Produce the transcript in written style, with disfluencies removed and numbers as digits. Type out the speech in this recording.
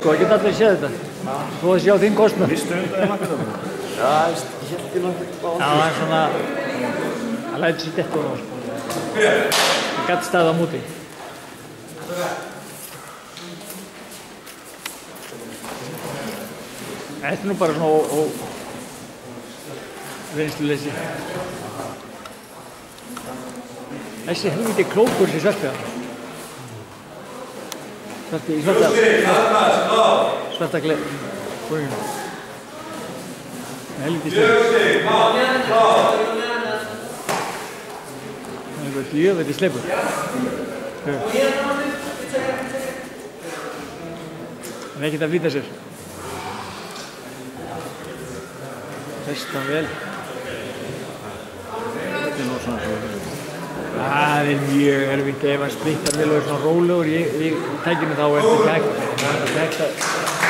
Sko, ég get allir séð þetta. Þú að sjá þinn kostnað. Vistu það makkaðum? Já, ég held ég nokkuð á Já, það er svona, það lætur sér detta á sko. Það gæti staðið á múti. Þetta er nú bara svona reynsluleysi. Þessi helviti klókur sem Svartbjörn. Svarta gleð. Helviti sleipur. Það er eitthvað djöfulli sleipur. Það er ekkert að flýta sér. Festan vel. Þetta er nú svona svo. Það er mjög erfitt ef hann splittar vel og er svona rólegur í tækinu þá er þetta ekki hægt.